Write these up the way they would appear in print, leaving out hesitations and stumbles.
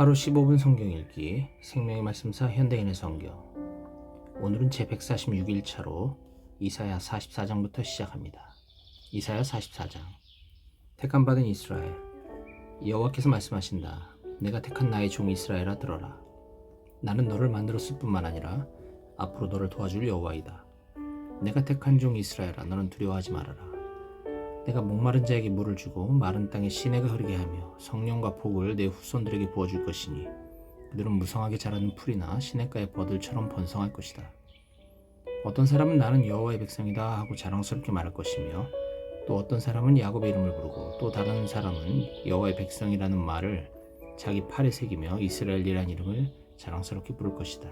하루 15분 성경 읽기 생명의 말씀사 현대인의 성경. 오늘은 제146일 차로 이사야 44장부터 시작합니다. 이사야 44장. 택함 받은 이스라엘. 여호와께서 말씀하신다. 내가 택한 나의 종 이스라엘아 들어라. 나는 너를 만들었을 뿐만 아니라 앞으로 너를 도와줄 여호와이다. 내가 택한 종 이스라엘아 너는 두려워하지 말아라. 내가 목마른 자에게 물을 주고 마른 땅에 시내가 흐르게 하며 성령과 복을 내 후손들에게 부어줄 것이니 그들은 무성하게 자라는 풀이나 시냇가의 버들처럼 번성할 것이다. 어떤 사람은 나는 여호와의 백성이다 하고 자랑스럽게 말할 것이며 또 어떤 사람은 야곱의 이름을 부르고 또 다른 사람은 여호와의 백성이라는 말을 자기 팔에 새기며 이스라엘이라는 이름을 자랑스럽게 부를 것이다.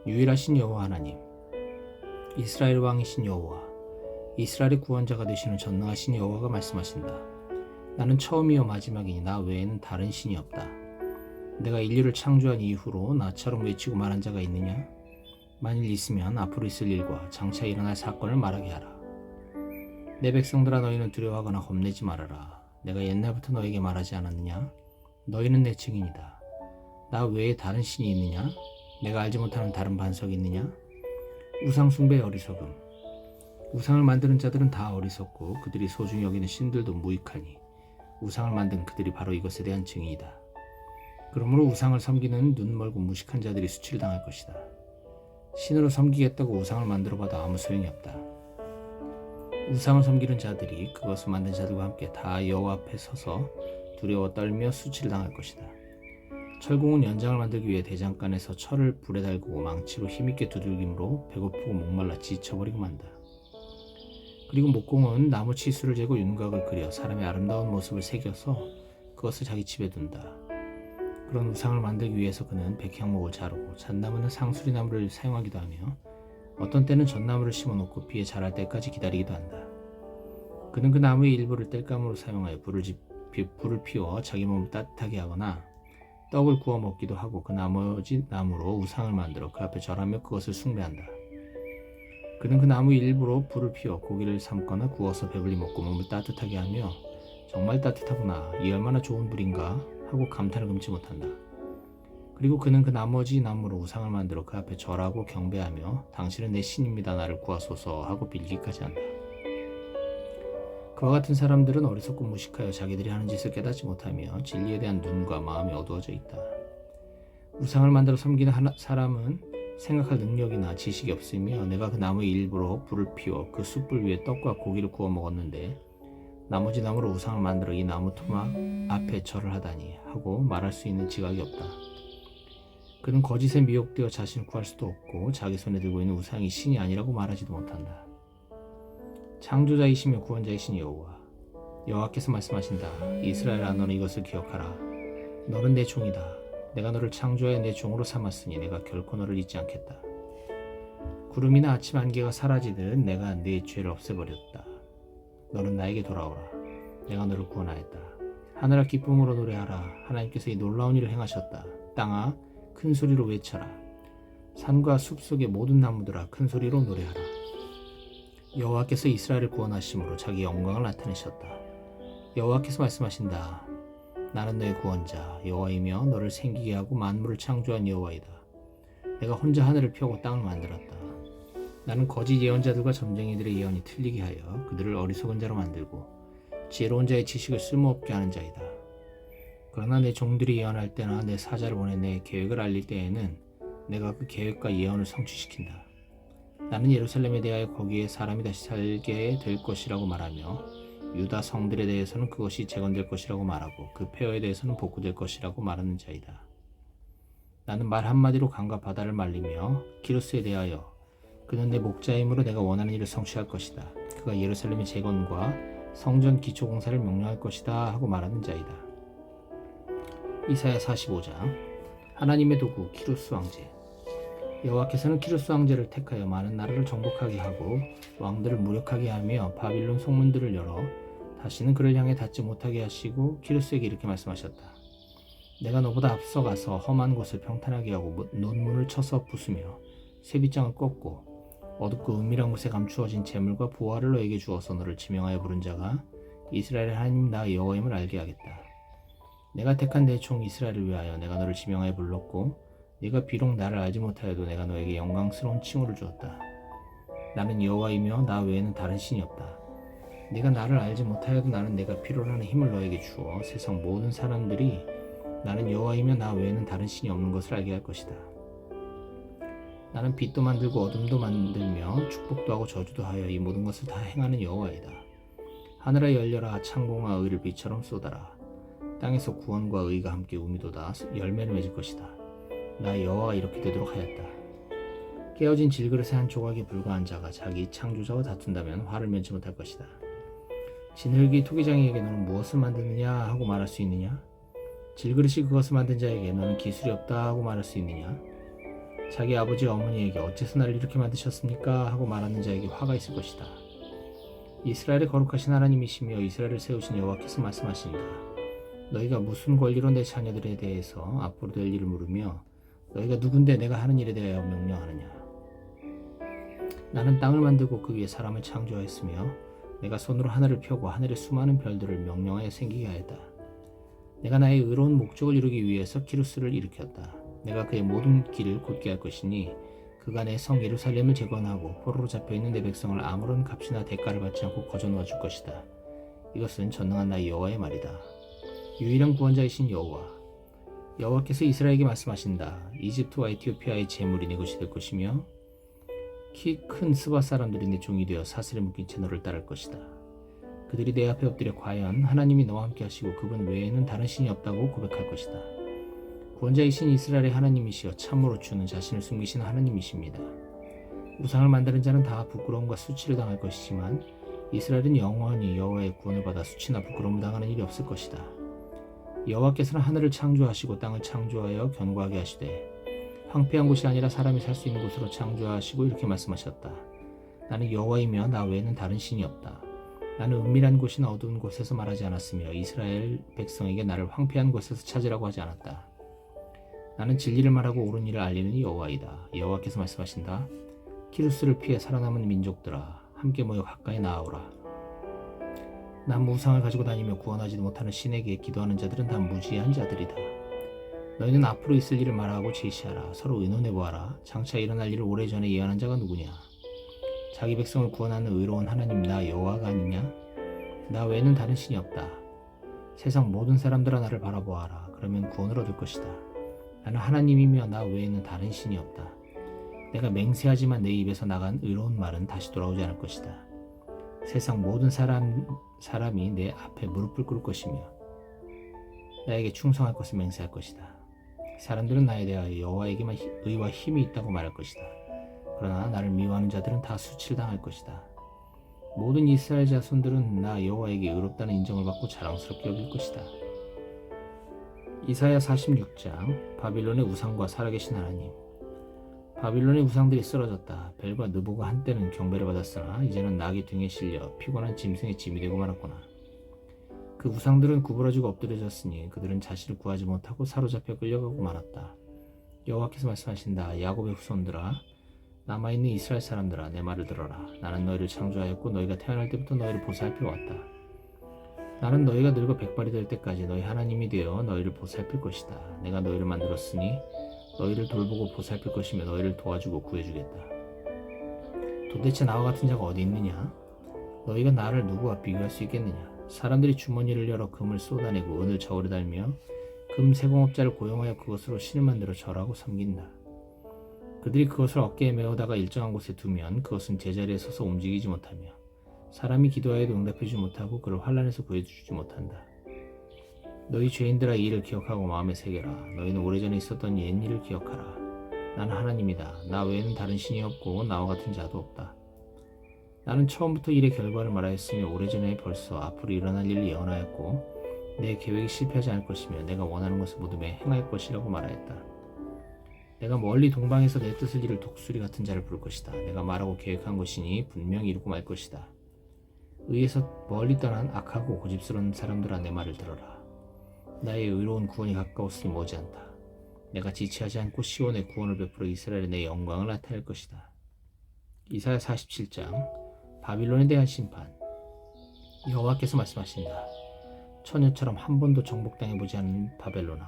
유일하신 여호와 하나님, 이스라엘 왕이신 여호와, 이스라엘의 구원자가 되시는 전능하신 여호와가 말씀하신다. 나는 처음이요 마지막이니 나 외에는 다른 신이 없다. 내가 인류를 창조한 이후로 나처럼 외치고 말한 자가 있느냐? 만일 있으면 앞으로 있을 일과 장차 일어날 사건을 말하게 하라. 내 백성들아 너희는 두려워하거나 겁내지 말아라. 내가 옛날부터 너에게 말하지 않았느냐? 너희는 내 증인이다. 나 외에 다른 신이 있느냐? 내가 알지 못하는 다른 반석이 있느냐? 우상 숭배의 어리석음. 우상을 만드는 자들은 다 어리석고 그들이 소중히 여기는 신들도 무익하니 우상을 만든 그들이 바로 이것에 대한 증인이다. 그러므로 우상을 섬기는 눈멀고 무식한 자들이 수치를 당할 것이다. 신으로 섬기겠다고 우상을 만들어봐도 아무 소용이 없다. 우상을 섬기는 자들이 그것을 만든 자들과 함께 다 여호와 앞에 서서 두려워 떨며 수치를 당할 것이다. 철공은 연장을 만들기 위해 대장간에서 철을 불에 달구고 망치로 힘있게 두들김으로 배고프고 목말라 지쳐버리고 만다. 그리고 목공은 나무 치수를 재고 윤곽을 그려 사람의 아름다운 모습을 새겨서 그것을 자기 집에 둔다. 그런 우상을 만들기 위해서 그는 백향목을 자르고 잣나무는 상수리나무를 사용하기도 하며 어떤 때는 전나무를 심어놓고 비에 자랄 때까지 기다리기도 한다. 그는 그 나무의 일부를 땔감으로 사용하여 불을 피워 자기 몸을 따뜻하게 하거나 떡을 구워 먹기도 하고 그 나머지 나무로 우상을 만들어 그 앞에 절하며 그것을 숭배한다. 그는 그 나무 일부로 불을 피워 고기를 삶거나 구워서 배불리 먹고 몸을 따뜻하게 하며 정말 따뜻하구나, 이 얼마나 좋은 불인가 하고 감탄을 금치 못한다. 그리고 그는 그 나머지 나무로 우상을 만들어 그 앞에 절하고 경배하며 당신은 내 신입니다, 나를 구하소서 하고 빌기까지 한다. 그와 같은 사람들은 어리석고 무식하여 자기들이 하는 짓을 깨닫지 못하며 진리에 대한 눈과 마음이 어두워져 있다. 우상을 만들어 섬기는 사람은 생각할 능력이나 지식이 없으며 내가 그 나무의 일부로 불을 피워 그 숯불 위에 떡과 고기를 구워 먹었는데 나머지 나무로 우상을 만들어 이 나무 토막 앞에 절을 하다니 하고 말할 수 있는 지각이 없다. 그는 거짓에 미혹되어 자신을 구할 수도 없고 자기 손에 들고 있는 우상이 신이 아니라고 말하지도 못한다. 창조자이시며 구원자이신 여호와, 여호와께서 말씀하신다. 이스라엘아 너는 이것을 기억하라. 너는 내 종이다. 내가 너를 창조하여 내 종으로 삼았으니 내가 결코 너를 잊지 않겠다. 구름이나 아침 안개가 사라지듯 내가 네 죄를 없애버렸다. 너는 나에게 돌아오라. 내가 너를 구원하였다. 하늘아 기쁨으로 노래하라. 하나님께서 이 놀라운 일을 행하셨다. 땅아 큰 소리로 외쳐라. 산과 숲속의 모든 나무들아 큰 소리로 노래하라. 여호와께서 이스라엘을 구원하심으로 자기 영광을 나타내셨다. 여호와께서 말씀하신다. 나는 너의 구원자 여호와이며 너를 생기게 하고 만물을 창조한 여호와이다. 내가 혼자 하늘을 펴고 땅을 만들었다. 나는 거짓 예언자들과 점쟁이들의 예언이 틀리게 하여 그들을 어리석은 자로 만들고 지혜로운 자의 지식을 쓸모없게 하는 자이다. 그러나 내 종들이 예언할 때나 내 사자를 보내 내 계획을 알릴 때에는 내가 그 계획과 예언을 성취시킨다. 나는 예루살렘에 대하여 거기에 사람이 다시 살게 될 것이라고 말하며 유다 성들에 대해서는 그것이 재건될 것이라고 말하고 그 폐허에 대해서는 복구될 것이라고 말하는 자이다. 나는 말 한마디로 강과 바다를 말리며 키루스에 대하여 그는 내 목자이므로 내가 원하는 일을 성취할 것이다. 그가 예루살렘의 재건과 성전 기초 공사를 명령할 것이다 하고 말하는 자이다. 이사야 45장. 하나님의 도구 키루스 왕제. 여호와께서는 키루스 왕제를 택하여 많은 나라를 정복하게 하고 왕들을 무력하게 하며 바빌론 성문들을 열어 다시는 그를 향해 닿지 못하게 하시고 키루스에게 이렇게 말씀하셨다. 내가 너보다 앞서가서 험한 곳을 평탄하게 하고 논문을 쳐서 부수며 쇠빗장을 꺾고 어둡고 은밀한 곳에 감추어진 재물과 보화를 너에게 주어서 너를 지명하여 부른 자가 이스라엘의 하나님 나 여호와임을 알게 하겠다. 내가 택한 내 종 이스라엘을 위하여 내가 너를 지명하여 불렀고 네가 비록 나를 알지 못하여도 내가 너에게 영광스러운 칭호를 주었다. 나는 여호와이며 나 외에는 다른 신이 없다. 네가 나를 알지 못하여도 나는 내가 필요로 하는 힘을 너에게 주어 세상 모든 사람들이 나는 여호와이며 나 외에는 다른 신이 없는 것을 알게 할 것이다. 나는 빛도 만들고 어둠도 만들며 축복도 하고 저주도 하여 이 모든 것을 다 행하는 여호와이다. 하늘아 열려라, 창공아 의를 비처럼 쏟아라. 땅에서 구원과 의가 함께 우미도다 열매를 맺을 것이다. 나 여호와가 이렇게 되도록 하였다. 깨어진 질그릇의 한 조각에 불과한 자가 자기 창조자와 다툰다면 화를 면치 못할 것이다. 진흙이 토기장이에게 너는 무엇을 만드느냐 하고 말할 수 있느냐? 질그릇이 그것을 만든 자에게 너는 기술이 없다 하고 말할 수 있느냐? 자기 아버지 어머니에게 어째서 나를 이렇게 만드셨습니까? 하고 말하는 자에게 화가 있을 것이다. 이스라엘의 거룩하신 하나님이시며 이스라엘을 세우신 여호와께서 말씀하신다. 너희가 무슨 권리로 내 자녀들에 대해서 앞으로 될 일을 물으며 너희가 누군데 내가 하는 일에 대하여 명령하느냐? 나는 땅을 만들고 그 위에 사람을 창조하였으며 내가 손으로 하늘을 펴고 하늘의 수많은 별들을 명령하여 생기게 하였다. 내가 나의 의로운 목적을 이루기 위해서 키루스를 일으켰다. 내가 그의 모든 길을 곧게 할 것이니 그가 내 성 예루살렘을 재건하고 포로로 잡혀있는 내 백성을 아무런 값이나 대가를 받지 않고 거저놓아 줄 것이다. 이것은 전능한 나의 여호와의 말이다. 유일한 구원자이신 여호와께서 이스라엘에게 말씀하신다. 이집트와 에티오피아의 재물이 내 것이 될 것이며 키 큰 스바 사람들이 내 종이 되어 사슬에 묶인 채 너를 따를 것이다. 그들이 내 앞에 엎드려 과연 하나님이 너와 함께 하시고 그분 외에는 다른 신이 없다고 고백할 것이다. 구원자이신 이스라엘의 하나님이시여 참으로 주는 자신을 숨기신 하나님이십니다. 우상을 만드는 자는 다 부끄러움과 수치를 당할 것이지만 이스라엘은 영원히 여호와의 구원을 받아 수치나 부끄러움을 당하는 일이 없을 것이다. 여호와께서는 하늘을 창조하시고 땅을 창조하여 견고하게 하시되 황폐한 곳이 아니라 사람이 살 수 있는 곳으로 창조하시고 이렇게 말씀하셨다. 나는 여호와이며 나 외에는 다른 신이 없다. 나는 은밀한 곳이나 어두운 곳에서 말하지 않았으며 이스라엘 백성에게 나를 황폐한 곳에서 찾으라고 하지 않았다. 나는 진리를 말하고 옳은 일을 알리는 여호와이다. 여호와께서 말씀하신다. 키루스를 피해 살아남은 민족들아 함께 모여 가까이 나아오라. 난 우상을 가지고 다니며 구원하지도 못하는 신에게 기도하는 자들은 다 무지한 자들이다. 너희는 앞으로 있을 일을 말하고 제시하라. 서로 의논해보아라. 장차 일어날 일을 오래전에 예언한 자가 누구냐? 자기 백성을 구원하는 의로운 하나님 나 여호와가 아니냐? 나 외에는 다른 신이 없다. 세상 모든 사람들아 나를 바라보아라. 그러면 구원을 얻을 것이다. 나는 하나님이며 나 외에는 다른 신이 없다. 내가 맹세하지만 내 입에서 나간 의로운 말은 다시 돌아오지 않을 것이다. 세상 모든 사람이 내 앞에 무릎을 꿇을 것이며 나에게 충성할 것을 맹세할 것이다. 사람들은 나에 대하여 여호와에게만 의와 힘이 있다고 말할 것이다. 그러나 나를 미워하는 자들은 다 수치를 당할 것이다. 모든 이스라엘 자손들은 나 여호와에게 의롭다는 인정을 받고 자랑스럽게 여길 것이다. 이사야 46장 바빌론의 우상과 살아계신 하나님. 바빌론의 우상들이 쓰러졌다. 벨과 느보가 한때는 경배를 받았으나 이제는 나귀 등에 실려 피곤한 짐승의 짐이 되고 말았구나. 그 우상들은 구부러지고 엎드려졌으니 그들은 자신을 구하지 못하고 사로잡혀 끌려가고 말았다. 여호와께서 말씀하신다. 야곱의 후손들아 남아있는 이스라엘 사람들아 내 말을 들어라. 나는 너희를 창조하였고 너희가 태어날 때부터 너희를 보살펴 왔다. 나는 너희가 늙어 백발이 될 때까지 너희 하나님이 되어 너희를 보살필 것이다. 내가 너희를 만들었으니 너희를 돌보고 보살필 것이며 너희를 도와주고 구해주겠다. 도대체 나와 같은 자가 어디 있느냐? 너희가 나를 누구와 비교할 수 있겠느냐? 사람들이 주머니를 열어 금을 쏟아내고 은을 저울에 달며 금 세공업자를 고용하여 그것으로 신을 만들어 절하고 섬긴다. 그들이 그것을 어깨에 메어다가 일정한 곳에 두면 그것은 제자리에 서서 움직이지 못하며 사람이 기도하여도 응답해주지 못하고 그를 환난에서 구해주지 못한다. 너희 죄인들아 이 일을 기억하고 마음에 새겨라. 너희는 오래전에 있었던 옛 일을 기억하라. 나는 하나님이다. 나 외에는 다른 신이 없고 나와 같은 자도 없다. 나는 처음부터 일의 결과를 말하였으며 오래전에 벌써 앞으로 일어날 일을 예언하였고 내 계획이 실패하지 않을 것이며 내가 원하는 것을 모두에 행할 것이라고 말하였다. 내가 멀리 동방에서 내 뜻을 이룰 독수리 같은 자를 부를 것이다. 내가 말하고 계획한 것이니 분명히 이루고 말 것이다. 의에서 멀리 떠난 악하고 고집스러운 사람들아 내 말을 들어라. 나의 의로운 구원이 가까웠으니 머지않다. 내가 지체하지 않고 시온의 구원을 베풀어 이스라엘의 내 영광을 나타낼 것이다. 이사야 47장 바빌론에 대한 심판. 여호와께서 말씀하신다. 처녀처럼 한 번도 정복당해보지 않은 바벨론아,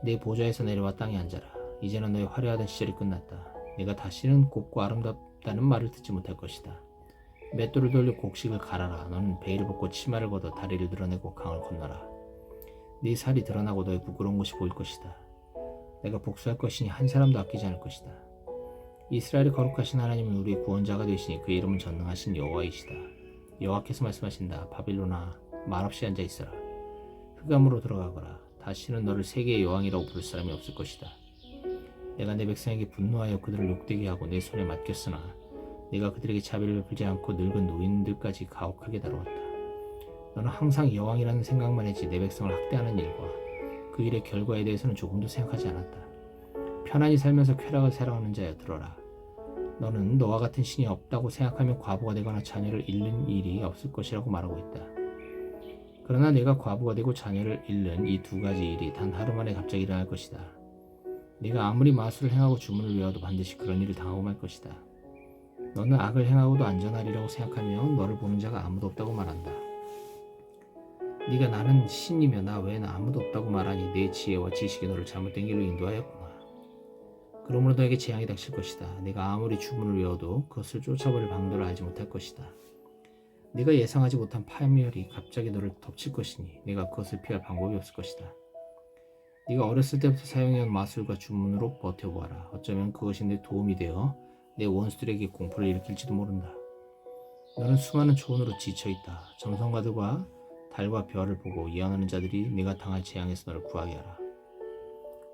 내 보좌에서 내려와 땅에 앉아라. 이제는 너의 화려하던 시절이 끝났다. 네가 다시는 곱고 아름답다는 말을 듣지 못할 것이다. 맷돌을 돌려 곡식을 갈아라. 너는 베일을 벗고 치마를 걷어 다리를 드러내고 강을 건너라. 네 살이 드러나고 너의 부끄러운 것이 보일 것이다. 내가 복수할 것이니 한 사람도 아끼지 않을 것이다. 이스라엘의 거룩하신 하나님은 우리의 구원자가 되시니 그 이름은 전능하신 여호와이시다. 여호와께서 말씀하신다. 바빌론아, 말없이 앉아 있어라. 흑암으로 들어가거라. 다시는 너를 세계의 여왕이라고 부를 사람이 없을 것이다. 내가 내 백성에게 분노하여 그들을 욕되게 하고 내 손에 맡겼으나 내가 그들에게 자비를 베풀지 않고 늙은 노인들까지 가혹하게 다루었다. 너는 항상 여왕이라는 생각만 했지 내 백성을 학대하는 일과 그 일의 결과에 대해서는 조금도 생각하지 않았다. 편안히 살면서 쾌락을 사랑하는 자여, 들어라. 너는 너와 같은 신이 없다고 생각하며 과부가 되거나 자녀를 잃는 일이 없을 것이라고 말하고 있다. 그러나 내가 과부가 되고 자녀를 잃는 이 두 가지 일이 단 하루 만에 갑자기 일어날 것이다. 네가 아무리 마술을 행하고 주문을 외워도 반드시 그런 일을 당하고 말 것이다. 너는 악을 행하고도 안전하리라고 생각하며 너를 보는 자가 아무도 없다고 말한다. 네가 나는 신이며 나 외에는 아무도 없다고 말하니 내 지혜와 지식이 너를 잘못된 길로 인도하였구나. 그러므로 너에게 재앙이 닥칠 것이다. 네가 아무리 주문을 외워도 그것을 쫓아버릴 방도를 알지 못할 것이다. 네가 예상하지 못한 파멸이 갑자기 너를 덮칠 것이니 네가 그것을 피할 방법이 없을 것이다. 네가 어렸을 때부터 사용해온 마술과 주문으로 버텨보아라. 어쩌면 그것이 내 도움이 되어 내 원수들에게 공포를 일으킬지도 모른다. 너는 수많은 초원으로 지쳐있다. 점성가들과 달과 별을 보고 예언하는 자들이 네가 당할 재앙에서 너를 구하게 하라.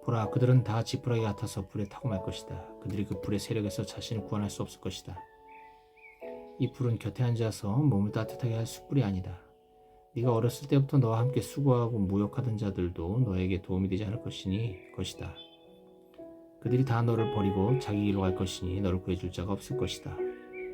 보라, 그들은 다 지푸라기 같아서 불에 타고 말 것이다. 그들이 그 불의 세력에서 자신을 구원할 수 없을 것이다. 이 불은 곁에 앉아서 몸을 따뜻하게 할 숯불이 아니다. 네가 어렸을 때부터 너와 함께 수고하고 무역하던 자들도 너에게 도움이 되지 않을 것이다. 그들이 다 너를 버리고 자기 길로 갈 것이니 너를 구해줄 자가 없을 것이다.